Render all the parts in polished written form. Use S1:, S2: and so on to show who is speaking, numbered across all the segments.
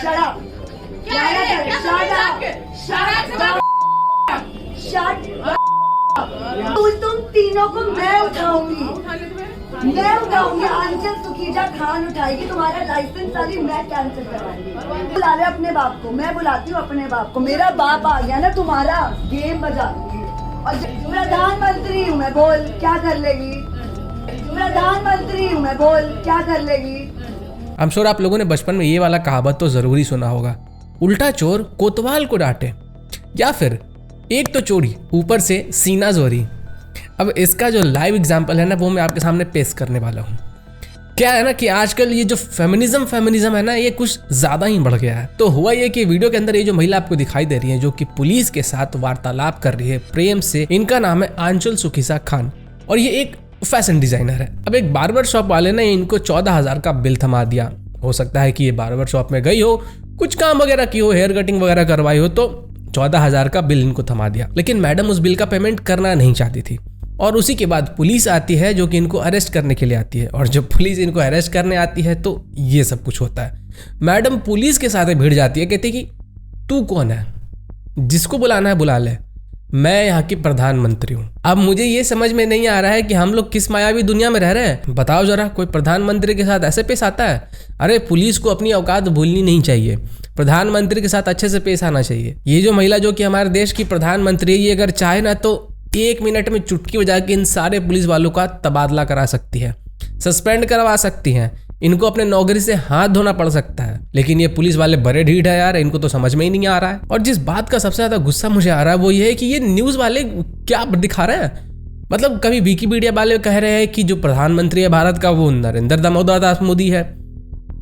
S1: Shut up. Shut up. तुम तीनों को मैं उठाऊंगी। आंचल सुखीजा खान उठाएगी, तुम्हारा लाइसेंस सारी मैं कैंसिल करवाऊंगी। बुला ले अपने बाप को, मैं बुलाती हूँ अपने बाप को। मेरा बाप आ गया ना, तुम्हारा गेम बजा दूंगी। और प्रधानमंत्री हूँ मैं, बोल क्या कर लेगी? प्रधानमंत्री हूँ मैं, बोल क्या कर लेगी?
S2: आई एम श्योर आप लोगों ने बचपन में ये वाला कहावत तो जरूरी सुना होगा, उल्टा चोर कोतवाल को डांटे, या फिर एक तो चोरी ऊपर से सीना जोरी। अब इसका जो लाइव एग्जांपल है ना, वो मैं आपके सामने पेश करने वाला हूँ। क्या है ना कि आजकल ये जो फेमिनिज्म है ना, ये कुछ ज़्यादा ही बढ़ गया है। तो हुआ ये कि वीडियो के अंदर ये जो महिला आपको दिखाई दे रही है, जो कि पुलिस के साथ वार्तालाप कर रही है प्रेम से, इनका नाम है आंचल सुखीजा खान और ये एक फैशन डिजाइनर है। अब एक बार्बर शॉप वाले ने इनको 14,000 का बिल थमा दिया। हो सकता है कि ये बार्बर शॉप में गई हो, कुछ काम वगैरह की हो, हेयर कटिंग वगैरह करवाई हो, तो 14,000 का बिल इनको थमा दिया। लेकिन मैडम उस बिल का पेमेंट करना नहीं चाहती थी और उसी के बाद पुलिस आती है, जो कि इनको अरेस्ट करने के लिए आती है। और जब पुलिस इनको अरेस्ट करने आती है तो ये सब कुछ होता है। मैडम पुलिस के साथ भिड़ जाती है, कहती कि तू कौन है, जिसको बुलाना है बुला ले, मैं यहाँ की प्रधानमंत्री हूँ। अब मुझे ये समझ में नहीं आ रहा है कि हम लोग किस मायावी दुनिया में रह रहे हैं। बताओ जरा, कोई प्रधानमंत्री के साथ ऐसे पेश आता है? अरे पुलिस को अपनी औकात भूलनी नहीं चाहिए, प्रधानमंत्री के साथ अच्छे से पेश आना चाहिए। ये जो महिला जो कि हमारे देश की प्रधानमंत्री है, ये अगर चाहे ना तो 1 मिनट में चुटकी बजा के इन सारे पुलिस वालों का तबादला करा सकती है, सस्पेंड करवा सकती हैं, इनको अपने नौकरी से हाथ धोना पड़ सकता है। लेकिन ये पुलिस वाले बड़े ढीठ है यार, इनको तो समझ में ही नहीं आ रहा है। और जिस बात का सबसे ज्यादा गुस्सा मुझे आ रहा है वो ये है कि ये न्यूज वाले क्या दिखा रहे हैं। मतलब कभी विकिपीडिया वाले कह रहे हैं कि जो प्रधानमंत्री है भारत का वो नरेंद्र दामोदर दास मोदी है,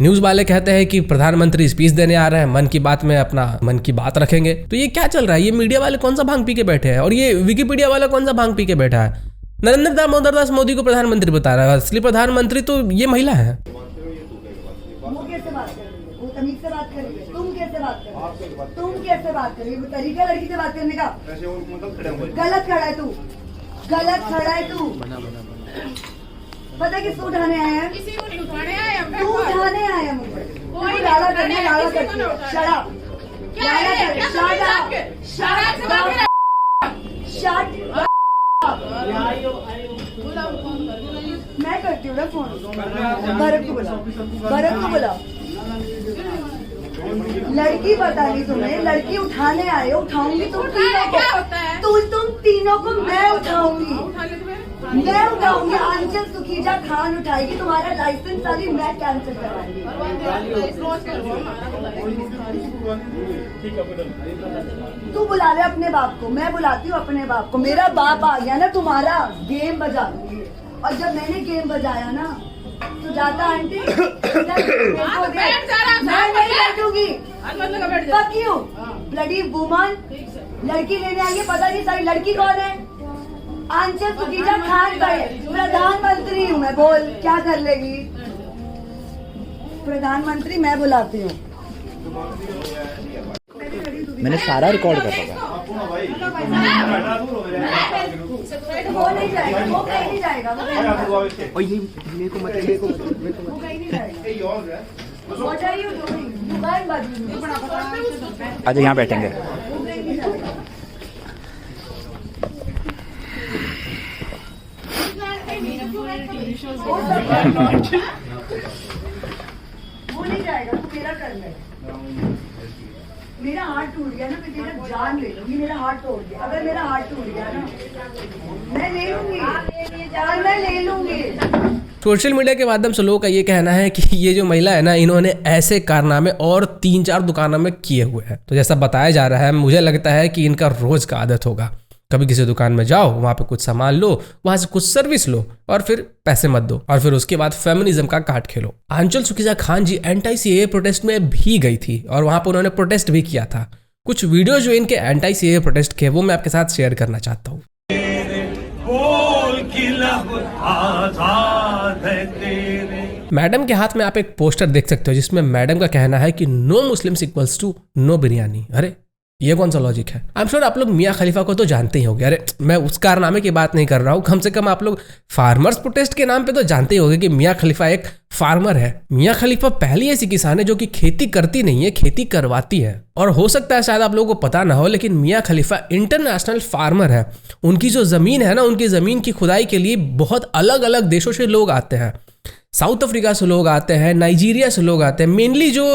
S2: न्यूज वाले कहते हैं कि प्रधानमंत्री स्पीच देने आ रहे हैं, मन की बात में अपना मन की बात रखेंगे। तो ये क्या चल रहा है? ये मीडिया वाले कौन सा भांग पी के बैठे हैं और ये विकिपीडिया वाला कौन सा भांग पी के बैठा है? नरेंद्र दामोदर दास मोदी को प्रधानमंत्री बता रहा है, असली प्रधानमंत्री तो ये महिला है।
S1: तुम कैसे बात कर रही हो? तरीका लड़की से बात करने का गलत खड़ा है तू, गलत खड़ा है तू। पता है किसको उठाने आए हैं?
S3: किसी को नहीं उठाने आए हैं।
S1: तू उठाने आए हैं मुझे। कोई लाला करने लाला करती है। शराब मैं करती हूँ ना फोन। भरत को बुला। लड़की पता नहीं तुम्हें, लड़की उठाने आए हो, उठाऊंगी तुम तीनों को। तुम तीनों को मैं उठाऊंगी। आंचल सुखीजा खान उठाएगी, तुम्हारा लाइसेंस सारी मैं कैंसिल करवाऊंगी। तू बुला ले अपने बाप को, मैं बुलाती हूँ अपने बाप को। मेरा बाप आ गया ना, तुम्हारा गेम बजा दूंगी। और जब मैंने गेम बजाया ना तो जाता आंटी मैं नहीं बैठूंगी। ब्लडी वुमन, लड़की लेने आई है, पता नहीं सारी लड़की कौन है? आंचल सुखीजा खान का है। प्रधानमंत्री हूँ मैं, बोल क्या कर लेगी? प्रधानमंत्री मैं बुलाती हूँ।
S4: मैंने सारा रिकॉर्ड कर रखा।
S1: वो नहीं जाएगा, वो कहीं नहीं जाएगा, वो कहीं नहीं जाएगा। What are you doing? You can't bother me.
S4: अच्छा यहाँ बैठेंगे।
S1: वो कहीं नहीं जाएगा। वो नहीं जाएगा, तू मेरा कर ले। मेरा हाथ टूट गया ना, मैं तेरा जान ले लूंगी। मेरा हाथ तोड़ दिया, अगर मेरा हाथ टूट गया ना मैं ले लूंगी, जान मैं ले लूंगी।
S2: सोशल मीडिया के माध्यम से लोगों का ये कहना है कि ये जो महिला है ना, इन्होंने ऐसे कारनामे और 3-4 दुकानों में किए हुए हैं। तो जैसा बताया जा रहा है, मुझे लगता है कि इनका रोज का आदत होगा। कभी किसी दुकान में जाओ, वहां पे कुछ सामान लो, वहां से कुछ सर्विस लो और फिर पैसे मत दो, और फिर उसके बाद फेमिनिज्म का कार्ड खेलो। आंचल सुखीजा खान जी एंटी सीएए प्रोटेस्ट में भी गई थी और वहां पर उन्होंने प्रोटेस्ट भी किया था। कुछ वीडियो जो इनके एंटी सीएए प्रोटेस्ट के, वो मैं आपके साथ शेयर करना चाहता हूँ। मैडम के हाथ में आप एक पोस्टर देख सकते हो जिसमें मैडम का कहना है कि no Muslims equals to no biryani. अरे ये कौन सा लॉजिक है? आई एम श्योर आप लोग मियाँ खलीफा को तो जानते ही होंगे। अरे मैं उस कारनामे की बात नहीं कर रहा हूँ, कम से कम आप लोग फार्मर्स प्रोटेस्ट के नाम पे तो जानते ही होंगे कि मियाँ खलीफा एक फार्मर है। मियाँ खलीफा पहली ऐसी किसान है जो कि खेती करती नहीं है, खेती करवाती है। और हो सकता है शायद आप लोगों को पता ना हो, लेकिन मियाँ खलीफा इंटरनेशनल फार्मर है। उनकी जो जमीन है ना, उनकी जमीन की खुदाई के लिए बहुत अलग अलग देशों से लोग आते हैं। साउथ अफ्रीका से लोग आते हैं, नाइजीरिया से लोग आते हैं। मेनली जो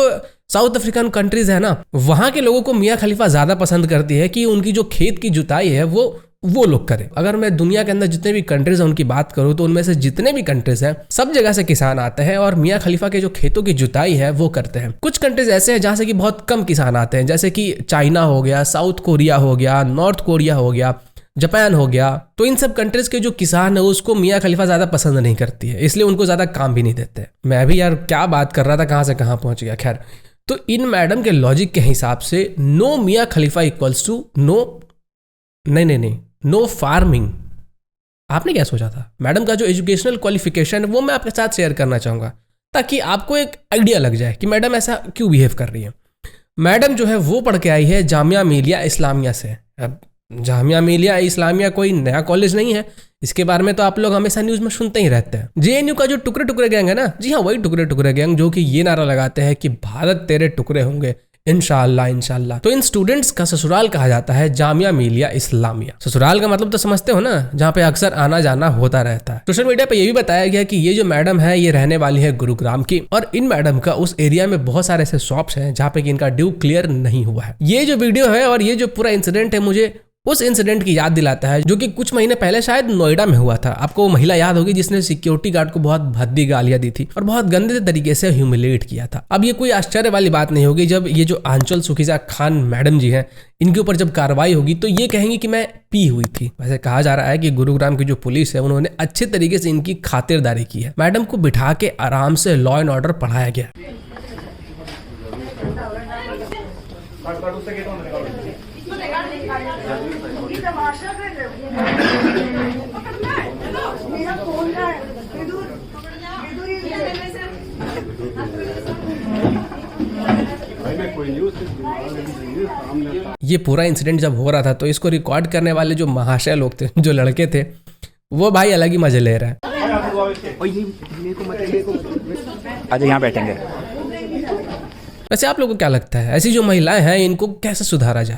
S2: साउथ अफ्रीकन कंट्रीज है ना, वहाँ के लोगों को मियाँ खलीफा ज़्यादा पसंद करती है कि उनकी जो खेत की जुताई है वो लोग करें। अगर मैं दुनिया के अंदर जितने भी कंट्रीज हैं उनकी बात करूँ तो उनमें से जितने भी कंट्रीज हैं सब जगह से किसान आते हैं और मियाँ खलीफा के जो खेतों की जुताई है वो करते हैं। कुछ कंट्रीज ऐसे हैं जहाँ से कि बहुत कम किसान आते हैं, जैसे कि चाइना हो गया, साउथ कोरिया हो गया, नॉर्थ कोरिया हो गया, जापान हो गया। तो इन सब कंट्रीज के जो किसान है उसको मियाँ खलीफा ज्यादा पसंद नहीं करती है, इसलिए उनको ज्यादा काम भी नहीं देते। मैं भी यार क्या बात कर रहा था, कहाँ से कहाँ पहुंच गया। खैर, तो इन मैडम के लॉजिक के हिसाब से नो मियाँ खलीफा इक्वल्स टू नो फार्मिंग। आपने क्या सोचा था? मैडम का जो एजुकेशनल क्वालिफिकेशन है वो मैं आपके साथ शेयर करना चाहूंगा ताकि आपको एक आइडिया लग जाए कि मैडम ऐसा क्यों बिहेव कर रही है। मैडम जो है वो पढ़ के आई है जामिया मिलिया इस्लामिया से। अब जामिया मिलिया इस्लामिया कोई नया कॉलेज नहीं है, इसके बारे में तो आप लोग हमेशा न्यूज में सुनते ही रहते हैं। जेएनयू का जो टुकड़े टुकड़े गैंग है ना, जी हाँ वही टुकड़े टुकड़े गैंग जो कि ये नारा लगाते हैं कि भारत तेरे टुकड़े होंगे इंशाअल्लाह इंशाअल्लाह। तो इन स्टूडेंट्स का ससुराल कहा जाता है जामिया मिलिया इस्लामिया। ससुराल का मतलब तो समझते हो ना, जहाँ पे अक्सर आना जाना होता रहता है। सोशल मीडिया पे ये भी बताया गया कि ये जो मैडम है ये रहने वाली है गुरुग्राम की, और इन मैडम का उस एरिया में बहुत सारे ऐसे शॉप्स हैं जहाँ पे कि इनका ड्यू क्लियर नहीं हुआ है। ये जो वीडियो है और ये जो पूरा इंसिडेंट है मुझे उस इंसिडेंट की याद दिलाता है जो कि कुछ महीने पहले शायद नोएडा में हुआ था। आपको वो महिला याद होगी जिसने सिक्योरिटी गार्ड को बहुत भद्दी गालियां दी थी और बहुत गंदे तरीके से ह्यूमिलेट किया था। अब ये कोई आश्चर्य वाली बात नहीं होगी जब ये जो आंचल सुखीजा खान मैडम जी हैं इनके ऊपर जब कार्रवाई होगी तो ये कहेंगी कि मैं पी हुई थी। वैसे कहा जा रहा है कि गुरुग्राम की जो पुलिस है उन्होंने अच्छे तरीके से इनकी खातिरदारी की है। मैडम को बिठा के आराम से लॉ एंड ऑर्डर पढ़ाया गया।
S1: तमाशा कर रहे हो? मेरा फोन का है,
S2: ये पूरा इंसिडेंट जब हो रहा था तो इसको रिकॉर्ड करने वाले जो महाशय लोग थे, जो लड़के थे, वो भाई अलग ही मजे ले रहे हैं।
S4: अच्छा यहाँ बैठेंगे।
S2: वैसे आप लोगों को क्या लगता है ऐसी जो महिलाएं हैं इनको कैसे सुधारा जाए?